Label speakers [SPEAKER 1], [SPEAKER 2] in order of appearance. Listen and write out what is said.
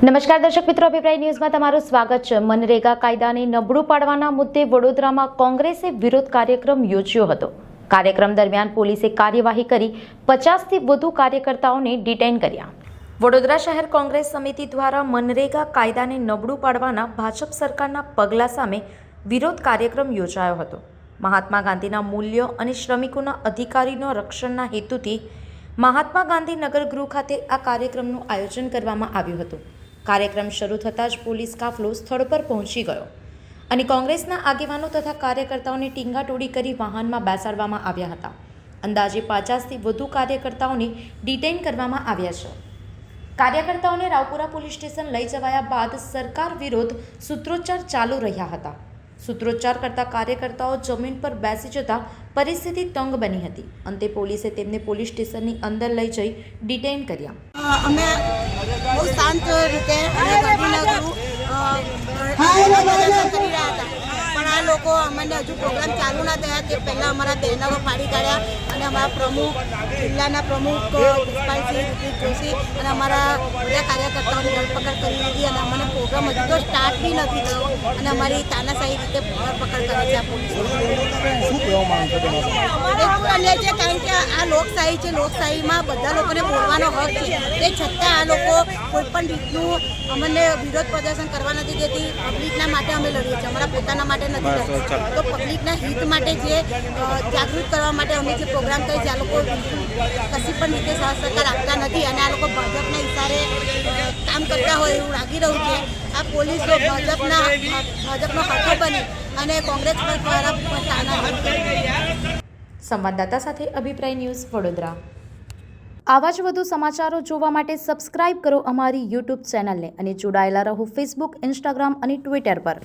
[SPEAKER 1] નમસ્કાર દર્શક મિત્રો, અભિપ્રાય ન્યૂઝમાં તમારું સ્વાગત છે। મનરેગા કાયદાને નબળું પાડવાના મુદ્દે વડોદરામાં કોંગ્રેસે વિરોધ કાર્યક્રમ યોજ્યો હતો। કાર્યક્રમ દરમિયાન પોલીસે કાર્યવાહી કરી 50થી વધુ કાર્યકર્તાઓને ડિટેઇન કર્યા। વડોદરા શહેર કોંગ્રેસ સમિતિ દ્વારા મનરેગા કાયદાને નબળું પાડવાના ભાજપ સરકારના પગલા સામે વિરોધ કાર્યક્રમ યોજાયો હતો। મહાત્મા ગાંધીના મૂલ્યો અને શ્રમિકોના અધિકારીનો રક્ષણના હેતુથી મહાત્મા ગાંધી નગર ગૃહ ખાતે આ કાર્યક્રમનું આયોજન કરવામાં આવ્યું હતું। કાર્યક્રમ શરૂ થતાં જ પોલીસ કાફલો સ્થળ પર પહોંચી ગયો અને કોંગ્રેસના આગેવાનો તથા કાર્યકર્તાઓને ટીંગાટોળી કરી વાહનમાં બેસાડવામાં આવ્યા હતા। અંદાજે 50થી વધુ કાર્યકર્તાઓને ડિટેઇન કરવામાં આવ્યા છે। કાર્યકર્તાઓને રાવપુરા પોલીસ સ્ટેશન લઈ જવાયા બાદ સરકાર વિરોધ સૂત્રોચ્ચાર ચાલુ રહ્યા હતા। સૂત્રોચ્ચાર કરતા કાર્યકર્તાઓ જમીન પર બેસી જતા પરિસ્થિતિ તંગ બની હતી। અંતે પોલીસે તેમને પોલીસ સ્ટેશનની અંદર લઈ જઈ ડિટેઇન કર્યા।
[SPEAKER 2] અમે બહુ શાંત રીતે અને ગાંધીનગર કરી રહ્યા હતા, પણ આ લોકો અમને હજુ પ્રોગ્રામ ચાલુ ના થયા તે પહેલાં અમારા બેનરો ફાડી કાઢ્યા અને અમારા પ્રમુખ, જિલ્લાના પ્રમુખ પુષ્પાલસિંહ જોશી અને અમારા બધા કાર્યકર્તાઓની ધરપકડ કરી દીધી અને અમને પ્રોગ્રામ હજુ તો સ્ટાર્ટ બી નથી થયો અને અમારી તાનાશાહી રીતે ધરપકડ કરે છે આ પોલીસ। છે કારણ કે આ લોકશાહી છે, લોકશાહીમાં બધા લોકોને બોલવાનો હક છે, તે છતાં આ લોકો કોઈપણ રીતનું અમને વિરોધ પ્રદર્શન કરવા નથી દેતી। પબ્લિકના માટે અમે લડીએ છીએ, અમારા પોતાના માટે નથી લડતા। તો પબ્લિકના હિત માટે જે જાગૃત કરવા માટે અમે જે પ્રોગ્રામ કરીએ છીએ, આ લોકો કશી પણ રીતે સહકાર આપતા નથી અને આ લોકો ભાજપના ઇશારે કામ કરતા હોય એવું લાગી રહ્યું છે। આ પોલીસો ભાજપનો હાથો બની અને કોંગ્રેસ પર દ્વારા
[SPEAKER 1] સંવાદદાતા સાથે અભિપ્રાય ન્યૂઝ વડોદરા। આવા જ વધુ સમાચારો જોવા માટે સબસ્ક્રાઇબ કરો અમારી યુટ્યુબ ચેનલને અને જોડાયેલા રહો ફેસબુક, ઇન્સ્ટાગ્રામ અને ટ્વિટર પર।